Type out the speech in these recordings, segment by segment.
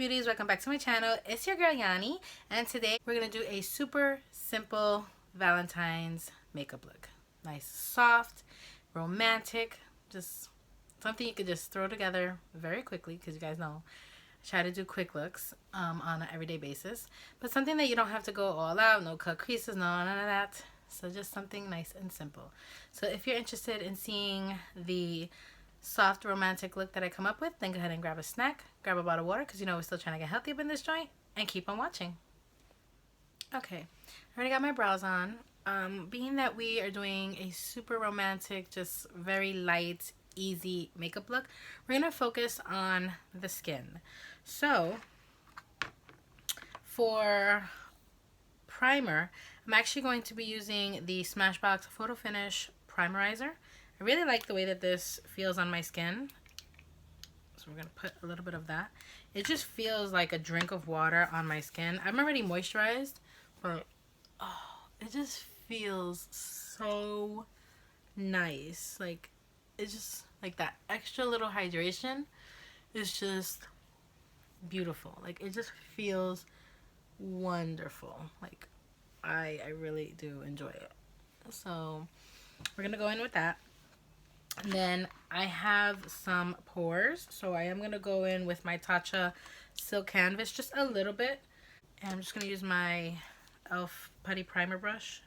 beauties, welcome back to my channel. It's your girl Yanni, and today we're gonna do a super simple Valentine's makeup look. Nice, soft, romantic, just something you could just throw together very quickly, because you guys know I try to do quick looks on an everyday basis, but something that you don't have to go all out, no cut creases, no none of that. So just something nice and simple. So if you're interested in seeing the soft romantic look that I come up with, then go ahead and grab a snack, grab a bottle of water, because you know we're still trying to get healthy up in this joint, and keep on watching. Okay, I already got my brows on. Being that we are doing a super romantic, just very light, easy makeup look, we're gonna focus on the skin. So for primer, I'm actually going to be using the Smashbox Photo Finish Primerizer. I really like the way that this feels on my skin, so we're gonna put a little bit of that. It just feels like a drink of water on my skin. I'm already moisturized, but oh, it just feels so nice. Like, it's just like that extra little hydration is just beautiful. Like, it just feels wonderful. Like, I really do enjoy it. So we're gonna go in with that. And then I have some pores, so I am going to go in with my Tatcha Silk Canvas just a little bit. And I'm just going to use my e.l.f. Putty Primer Brush.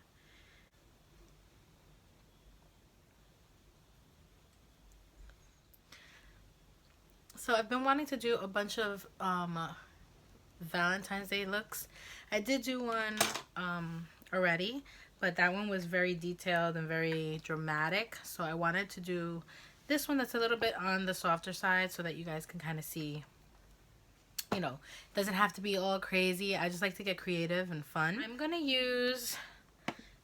So I've been wanting to do a bunch of Valentine's Day looks. I did do one already, but that one was very detailed and very dramatic. So I wanted to do this one that's a little bit on the softer side so that you guys can kind of see, you know, it doesn't have to be all crazy. I just like to get creative and fun. I'm going to use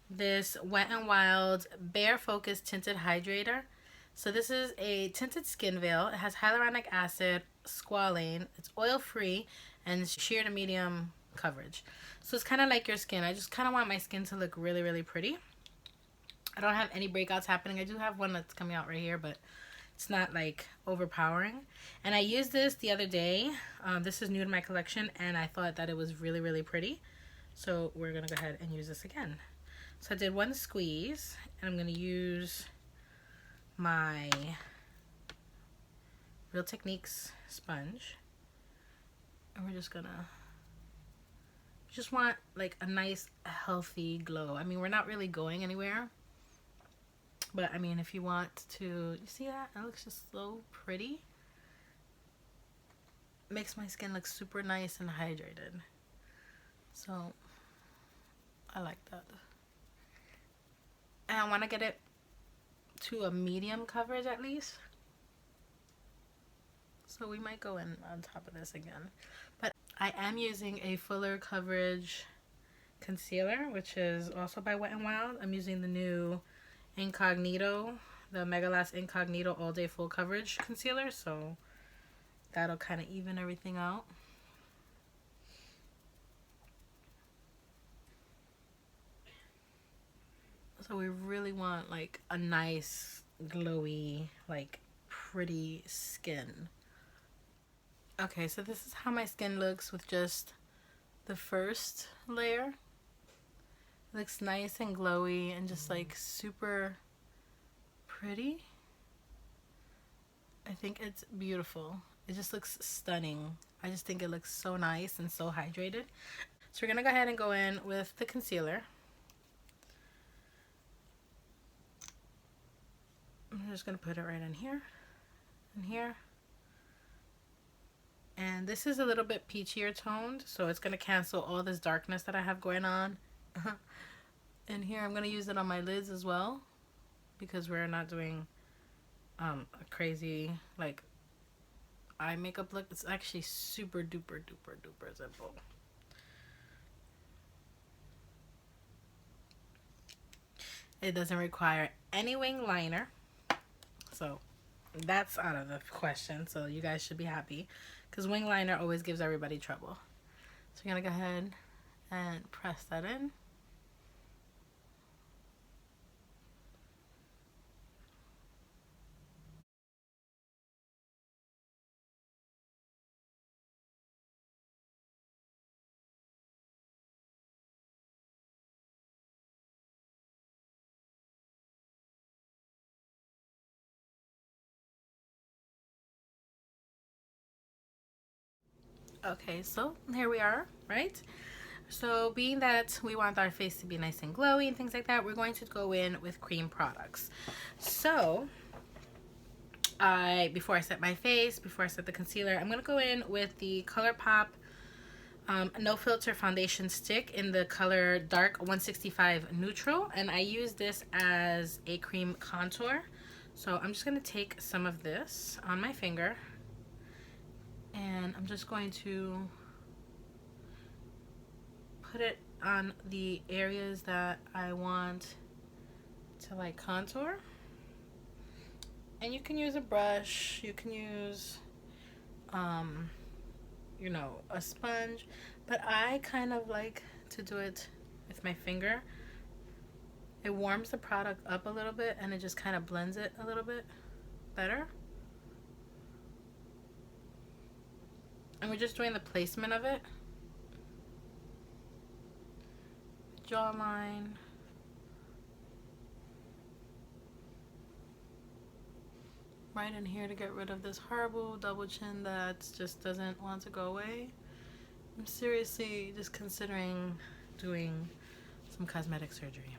this Wet n Wild Bare Focus Tinted Hydrator. So this is a tinted skin veil. It has hyaluronic acid, squalane. It's oil-free and sheer to medium coverage. So it's kind of like your skin. I just kind of want my skin to look really, really pretty. I don't have any breakouts happening. I do have one that's coming out right here, but it's not like overpowering. And I used this the other day. This is new to my collection, and I thought that it was really, really pretty. So we're going to go ahead and use this again. So I did one squeeze, and I'm going to use my Real Techniques sponge. And we're just going to just want like a nice, healthy glow. I mean, we're not really going anywhere. But I mean, if you want to, you see that? It looks just so pretty. It makes my skin look super nice and hydrated. So I like that. And I want to get it to a medium coverage at least. So we might go in on top of this again. But I am using a fuller coverage concealer, which is also by Wet n Wild. I'm using the new Incognito, the Mega Last Incognito All Day Full Coverage Concealer, so that'll kind of even everything out. So we really want like a nice, glowy, like pretty skin. Okay, so this is how my skin looks with just the first layer. It looks nice and glowy and just like super pretty. I think it's beautiful. It just looks stunning. I just think it looks so nice and so hydrated. So we're gonna go ahead and go in with the concealer. I'm just gonna put it right in here and here. And this is a little bit peachier toned, so it's gonna cancel all this darkness that I have going on. And here I'm gonna use it on my lids as well, because we're not doing a crazy like eye makeup look. It's actually super duper duper duper simple. It doesn't require any wing liner, so that's out of the question. So you guys should be happy, because wing liner always gives everybody trouble. So we're gonna go ahead and press that in. Okay, so here we are, right? So being that we want our face to be nice and glowy and things like that, we're going to go in with cream products. So before I set my face, before I set the concealer, I'm gonna go in with the ColourPop No Filter Foundation Stick in the color Dark 165 Neutral, and I use this as a cream contour. So I'm just gonna take some of this on my finger, and I'm just going to put it on the areas that I want to like contour. And you can use a brush, you can use you know, a sponge, but I kind of like to do it with my finger. It warms the product up a little bit and it just kind of blends it a little bit better. And we're just doing the placement of it. Jawline. Right in here to get rid of this horrible double chin that just doesn't want to go away. I'm seriously just considering doing some cosmetic surgery.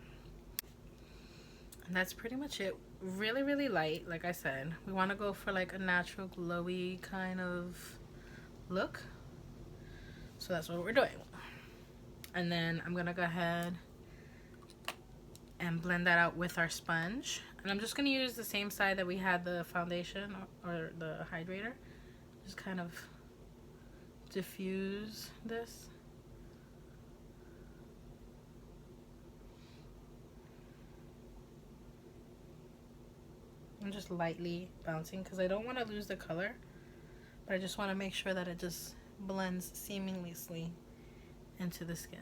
And that's pretty much it. Really, really light, like I said. We want to go for like a natural glowy kind of look. So that's what we're doing. And then I'm gonna go ahead and blend that out with our sponge. And I'm just gonna use the same side that we had the foundation or the hydrator. Just kind of diffuse this. I'm just lightly bouncing because I don't want to lose the color, but I just want to make sure that it just blends seamlessly into the skin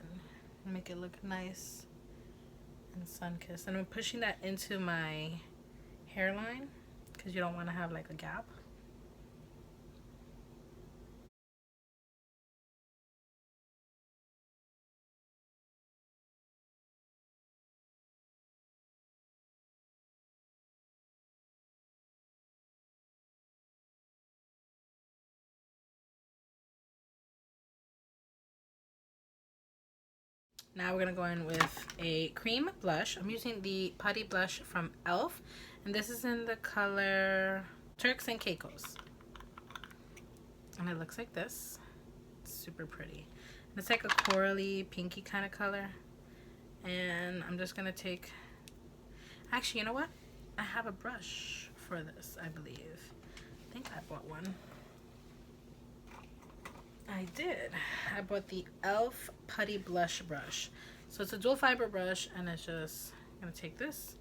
and make it look nice and sun-kissed. And I'm pushing that into my hairline because you don't want to have like a gap. Now we're gonna go in with a cream blush. I'm using the Putty blush from e.l.f. and this is in the color Turks and Caicos. And it looks like this. It's super pretty. And it's like a corally, pinky kind of color. And I'm just gonna take, actually, you know what? I have a brush for this, I believe. I think I bought one. I did. I bought the e.l.f. Putty Blush Brush. So it's a dual fiber brush, and it's just, I'm going to take this,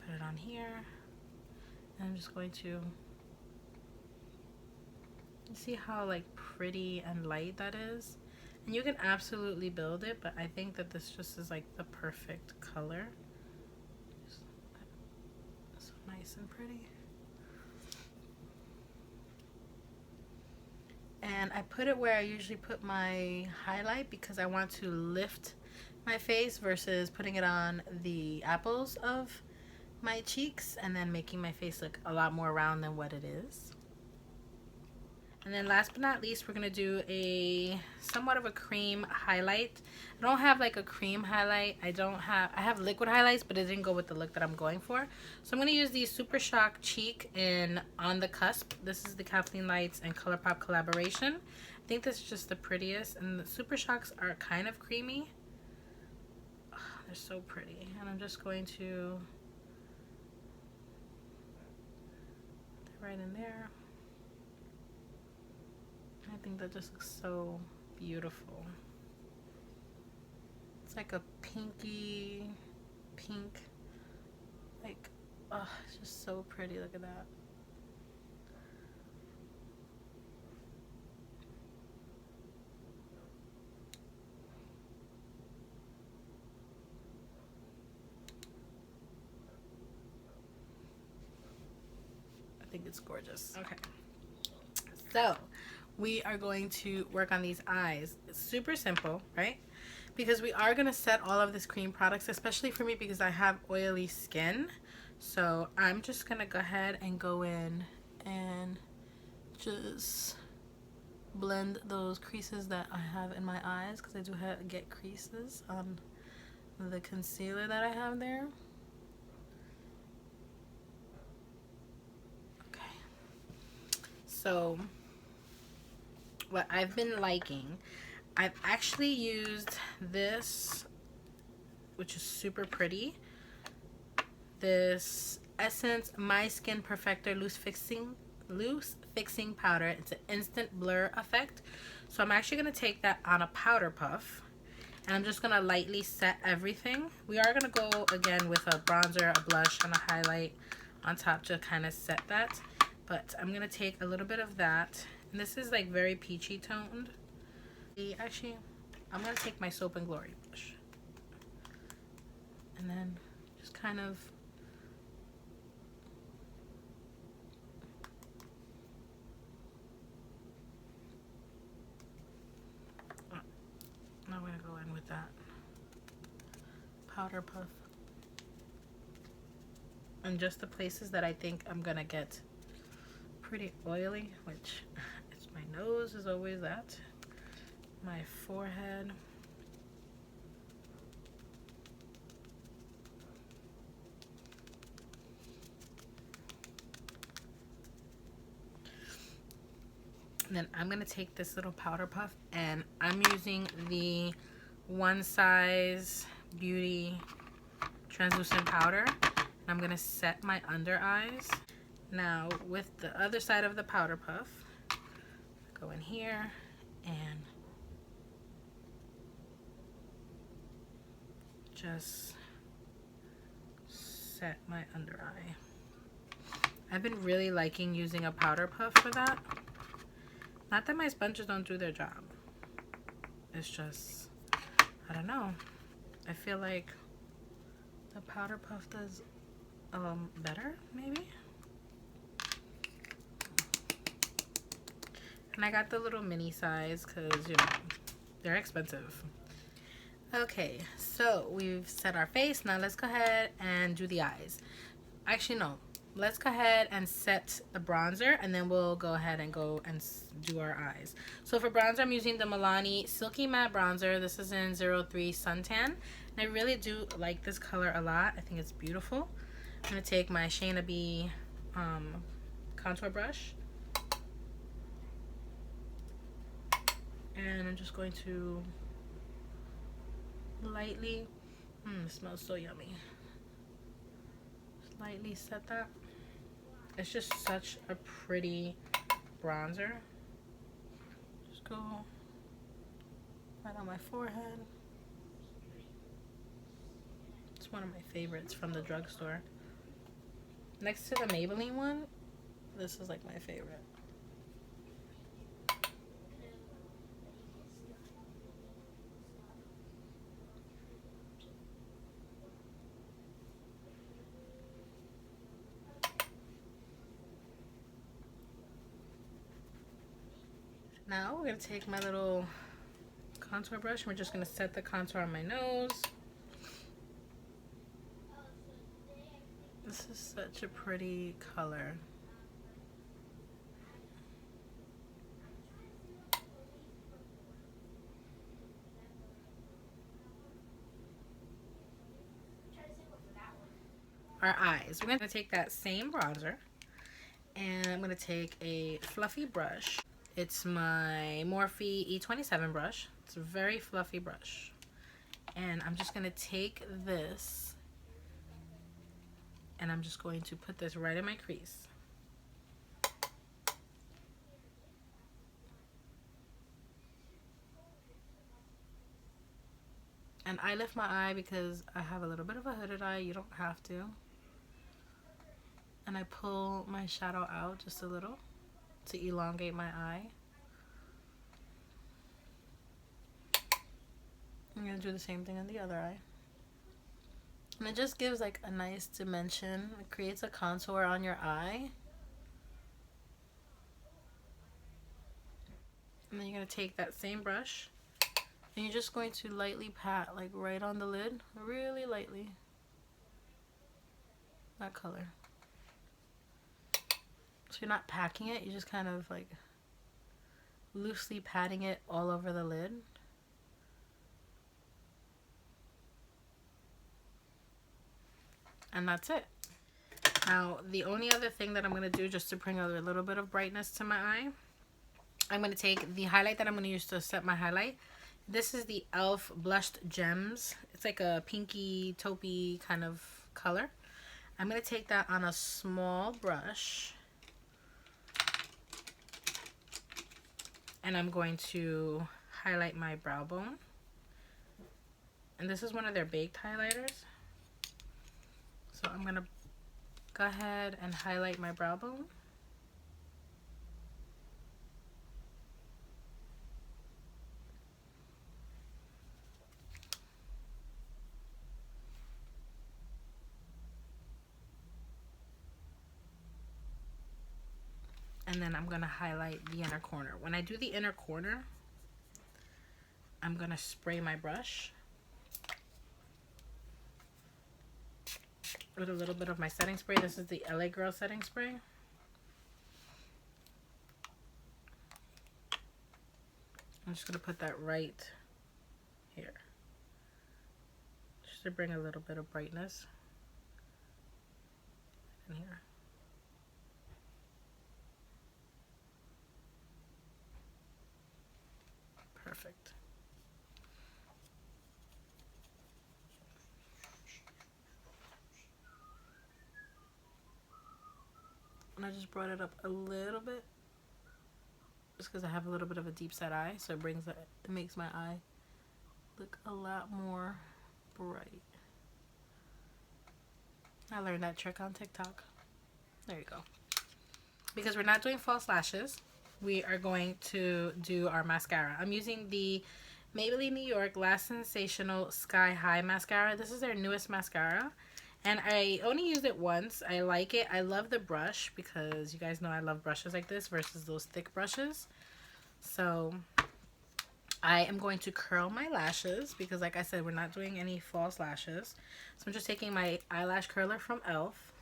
put it on here, and I'm just going to, see how like pretty and light that is? And you can absolutely build it, but I think that this just is like the perfect color. So nice and pretty. And I put it where I usually put my highlight because I want to lift my face versus putting it on the apples of my cheeks and then making my face look a lot more round than what it is. And then last but not least, we're going to do a somewhat of a cream highlight. I don't have like a cream highlight. I have liquid highlights, but it didn't go with the look that I'm going for. So I'm going to use the Super Shock Cheek in On the Cusp. This is the Kathleen Lights and ColourPop collaboration. I think this is just the prettiest. And the Super Shocks are kind of creamy. Oh, they're so pretty. And I'm just going to put it right in there. I think that just looks so beautiful. It's like a pinky pink. Like, oh, it's just so pretty. Look at that. I think it's gorgeous. Okay. So, we are going to work on these eyes. It's super simple, right? Because we are going to set all of this cream products, especially for me because I have oily skin. So I'm just going to go ahead and go in and just blend those creases that I have in my eyes, because I do get creases on the concealer that I have there. Okay. So what I've been liking, I've actually used this, which is super pretty, this Essence My Skin Perfector loose fixing powder. It's an instant blur effect. So I'm actually going to take that on a powder puff, and I'm just going to lightly set everything. We are going to go again with a bronzer, a blush, and a highlight on top to kind of set that. But I'm going to take a little bit of that, and this is like very peachy toned. Actually, I'm going to take my Soap and Glory brush, and then just kind of now I'm going to go in with that powder puff. And just the places that I think I'm going to get pretty oily, which it's my nose is always that. My forehead. And then I'm going to take this little powder puff, and I'm using the One Size Beauty translucent powder. And I'm going to set my under eyes. Now with the other side of the powder puff, go in here and just set my under eye. I've been really liking using a powder puff for that. Not that my sponges don't do their job. It's just, I don't know. I feel like the powder puff does better, maybe. And I got the little mini size because, you know, they're expensive. Okay, so we've set our face. Now let's go ahead and do the eyes. Actually, no. Let's go ahead and set the bronzer, and then we'll go ahead and do our eyes. So for bronzer, I'm using the Milani Silky Matte Bronzer. This is in 03 Suntan. And I really do like this color a lot. I think it's beautiful. I'm going to take my Shayna B contour brush. And I'm just going to lightly, it smells so yummy. Just lightly set that. It's just such a pretty bronzer. Just go right on my forehead. It's one of my favorites from the drugstore. Next to the Maybelline one, this is like my favorite. Now we're going to take my little contour brush, and we're just going to set the contour on my nose. This is such a pretty color. Our eyes. We're going to take that same bronzer, and I'm going to take a fluffy brush. It's my Morphe E27 brush. It's a very fluffy brush. And I'm just going to take this, and I'm just going to put this right in my crease. And I lift my eye because I have a little bit of a hooded eye. You don't have to. And I pull my shadow out just a little to elongate my eye. I'm going to do the same thing on the other eye. And it just gives like a nice dimension. It creates a contour on your eye. And then you're going to take that same brush, and you're just going to lightly pat like right on the lid. Really lightly. That color. So you're not packing it, you just kind of like loosely patting it all over the lid. And that's it. Now, the only other thing that I'm going to do just to bring a little bit of brightness to my eye, I'm going to take the highlight that I'm going to use to set my highlight. This is the e.l.f. Blushed Gems. It's like a pinky, taupey kind of color. I'm going to take that on a small brush. And I'm going to highlight my brow bone. And this is one of their baked highlighters. So I'm going to go ahead and highlight my brow bone. And then I'm going to highlight the inner corner. When I do the inner corner, I'm going to spray my brush with a little bit of my setting spray. This is the LA Girl setting spray. I'm just going to put that right here, just to bring a little bit of brightness in here. Perfect. And I just brought it up a little bit, just because I have a little bit of a deep set eye, so it makes my eye look a lot more bright. I learned that trick on TikTok. There you go. Because we're not doing false lashes, we are going to do our mascara. I'm using the Maybelline New York Lash Sensational Sky High Mascara. This is their newest mascara. And I only used it once. I like it. I love the brush because you guys know I love brushes like this versus those thick brushes. So I am going to curl my lashes because, like I said, we're not doing any false lashes. So I'm just taking my eyelash curler from e.l.f.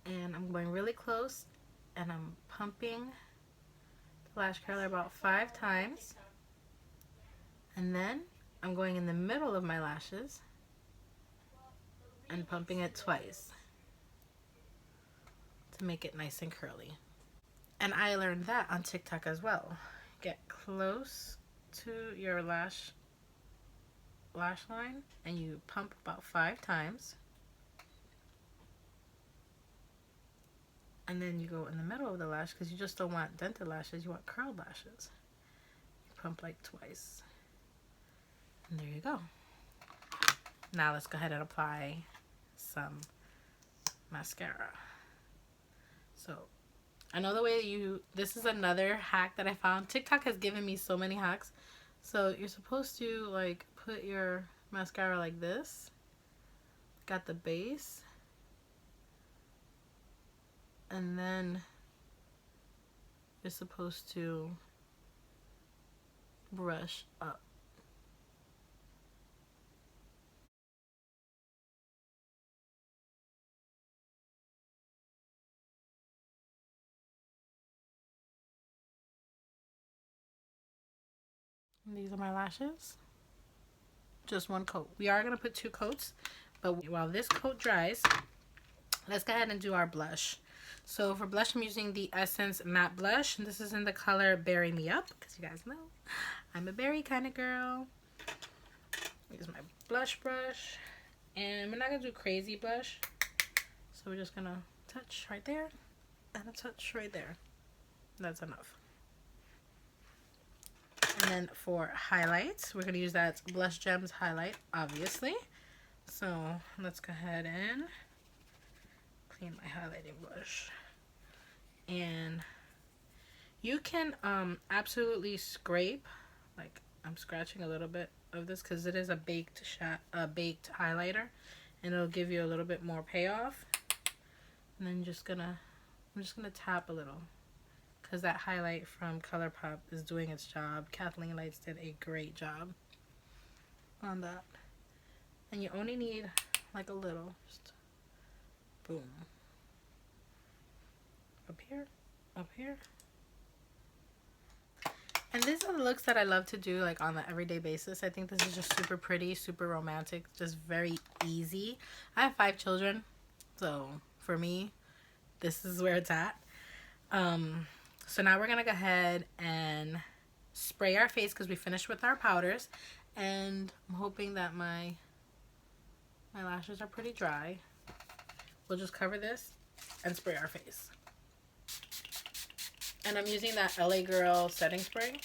And I'm going really close and I'm pumping the lash curler about 5 times. And then I'm going in the middle of my lashes and pumping it twice to make it nice and curly. And I learned that on TikTok as well. Get close to your lash line and you pump about 5 times. And then you go in the middle of the lash because you just don't want dented lashes, you want curled lashes. You pump like twice. And there you go. Now let's go ahead and apply some mascara. So I know the way this is another hack that I found. TikTok has given me so many hacks. So you're supposed to like put your mascara like this. Got the base. And then you're supposed to brush up. And these are my lashes. Just one coat. We are going to put 2 coats, but while this coat dries, let's go ahead and do our blush. So for blush, I'm using the Essence Matte Blush. And this is in the color Berry Me Up, because you guys know I'm a berry kind of girl. Use my blush brush. And we're not going to do crazy blush. So we're just going to touch right there and a touch right there. That's enough. And then for highlights, we're going to use that Blush Gems highlight, obviously. So let's go ahead and clean my highlighting brush. And you can absolutely scrape, like I'm scratching a little bit of this because it is a baked highlighter, and it'll give you a little bit more payoff. And then I'm just gonna tap a little because that highlight from ColourPop is doing its job. Kathleen Lights did a great job on that. And you only need like a little, just boom. Up here, of the looks that I love to do like on an everyday basis. I think this is just super pretty, super romantic, just very easy. I have 5 children, so for me, this is where it's at. So now we're gonna go ahead and spray our face because we finished with our powders, and I'm hoping that my lashes are pretty dry. We'll just cover this and spray our face. And I'm using that LA Girl setting spray.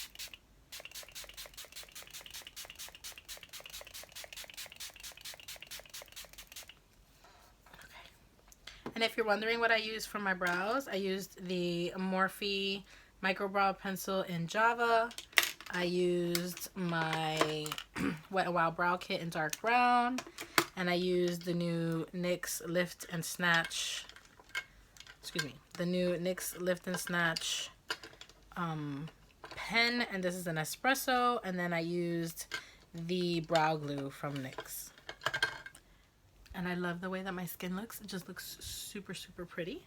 And if you're wondering what I used for my brows, I used the Morphe Micro Brow Pencil in Java. I used my Wet n Wild Brow Kit in dark brown. And I used the new NYX Lift and Snatch, the new NYX Lift and Snatch pen. And this is an espresso. And then I used the brow glue from NYX. And I love the way that my skin looks. It just looks super, super pretty.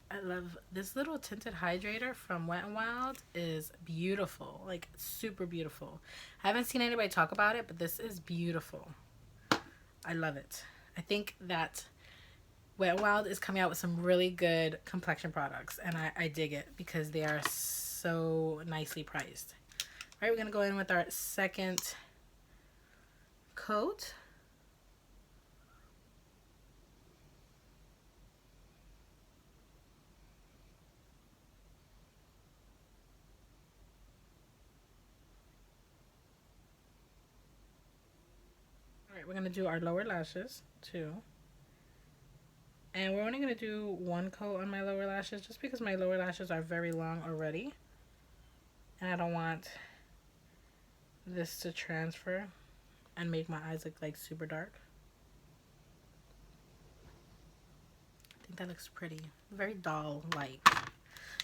I love this little tinted hydrator from Wet n Wild. Is beautiful, like super beautiful. I haven't seen anybody talk about it, but this is beautiful. I love it. I think that Wet n Wild is coming out with some really good complexion products, and I dig it because they are so nicely priced. All right, we're gonna go in with our second coat. All right, we're gonna do our lower lashes too. And we're only gonna do one coat on my lower lashes just because my lower lashes are very long already. And I don't want this to transfer and make my eyes look like super dark. I think that looks pretty. Very doll-like.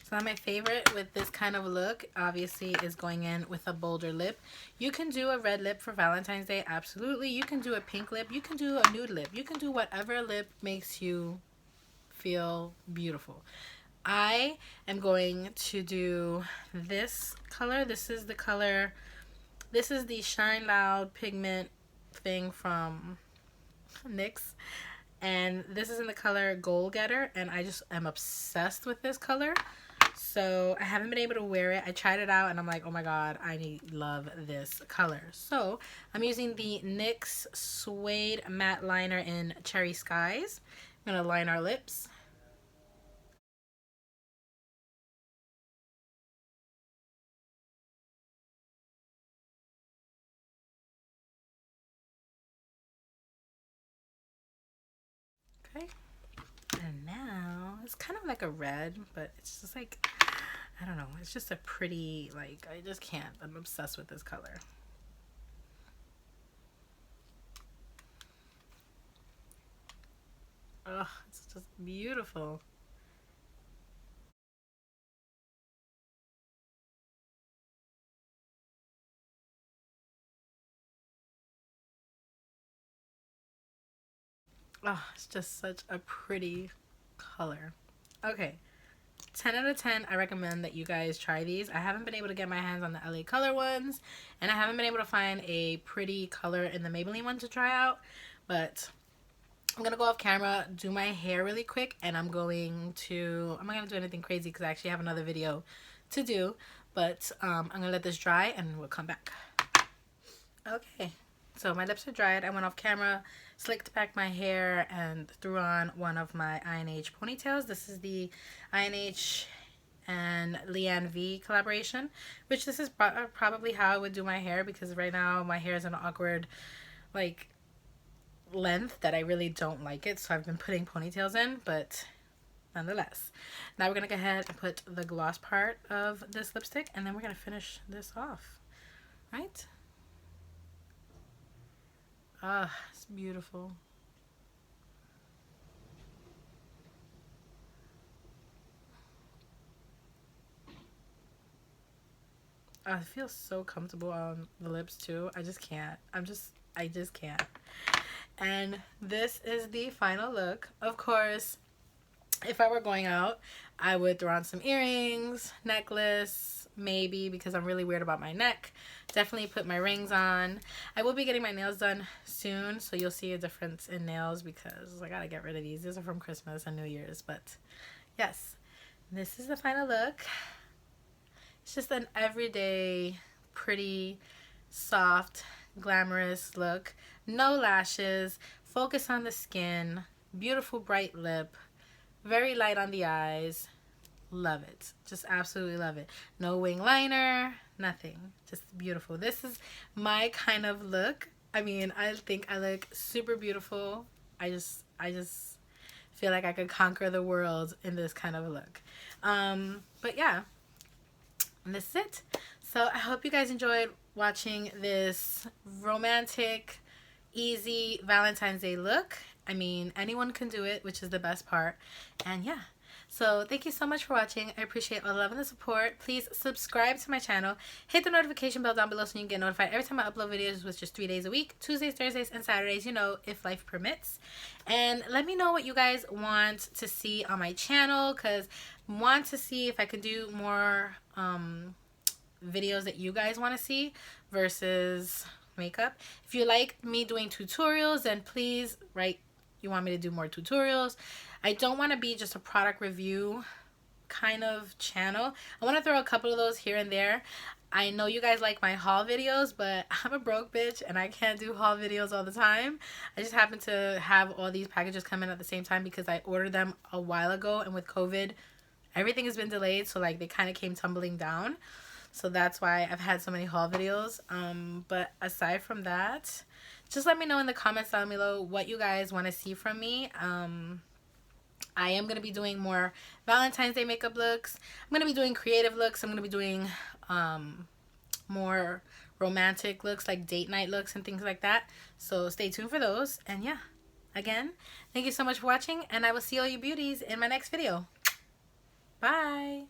So now my favorite with this kind of look, obviously, is going in with a bolder lip. You can do a red lip for Valentine's Day, absolutely. You can do a pink lip. You can do a nude lip. You can do whatever lip makes you feel beautiful. I am going to do this color. This is the color... This is the Shine Loud pigment thing from NYX. And this is in the color Goal Getter. And I just am obsessed with this color. So I haven't been able to wear it. I tried it out and I'm like, oh my god, I love this color. So I'm using the NYX Suede Matte Liner in Cherry Skies. I'm going to line our lips. Okay. And now it's kind of like a red, but it's just like, I don't know. It's just a pretty, like, I just can't. I'm obsessed with this color. Oh, it's just beautiful. Oh, it's just such a pretty color. Okay. 10 out of 10, I recommend that you guys try these. I haven't been able to get my hands on the LA Color ones, and I haven't been able to find a pretty color in the Maybelline one to try out, but I'm gonna go off camera, do my hair really quick, and I'm not gonna do anything crazy because I actually have another video to do, but I'm gonna let this dry and we'll come back. Okay, so my lips are dried. I went off camera, slicked back my hair, and threw on one of my INH ponytails. This is the INH and Leanne V collaboration, which this is probably how I would do my hair because right now my hair is an awkward, like, length that I really don't like it, so I've been putting ponytails in, but nonetheless. Now we're gonna go ahead and put the gloss part of this lipstick, and then we're gonna finish this off, right? Ah, it's beautiful. I feel so comfortable on the lips too. I just can't. I just can't. And this is the final look. Of course, If I were going out, I would throw on some earrings, necklace, maybe, because I'm really weird about my neck. Definitely put my rings on. I will be getting my nails done soon, so you'll see a difference in nails because I gotta get rid of these. These are from Christmas and New Year's, but yes, this is the final look. It's just an everyday, pretty, soft, glamorous look. No lashes, focus on the skin, beautiful bright lip, very light on the eyes. Love it. Just absolutely love it. No wing liner, nothing. Just beautiful. This is my kind of look. I mean, I think I look super beautiful. I just feel like I could conquer the world in this kind of look. But yeah, and this is it. So I hope you guys enjoyed watching this romantic, easy Valentine's Day look. I mean, anyone can do it, which is the best part. And yeah. So thank you so much for watching. I appreciate all the love and the support. Please subscribe to my channel. Hit the notification bell down below so you can get notified every time I upload videos, which is 3 days a week. Tuesdays, Thursdays, and Saturdays, you know, if life permits. And let me know what you guys want to see on my channel, because I want to see if I could do more videos that you guys want to see versus makeup. If you like me doing tutorials, then please write you want me to do more tutorials. I don't want to be just a product review kind of channel. I want to throw a couple of those here and there. I know you guys like my haul videos, but I'm a broke bitch and I can't do haul videos all the time. I just happen to have all these packages come in at the same time because I ordered them a while ago, and with COVID, everything has been delayed, so like they kind of came tumbling down. So that's why I've had so many haul videos. But aside from that, just let me know in the comments down below what you guys want to see from me. I am going to be doing more Valentine's Day makeup looks. I'm going to be doing creative looks. I'm going to be doing more romantic looks, like date night looks and things like that. So stay tuned for those. And yeah, again, thank you so much for watching, and I will see all you beauties in my next video. Bye.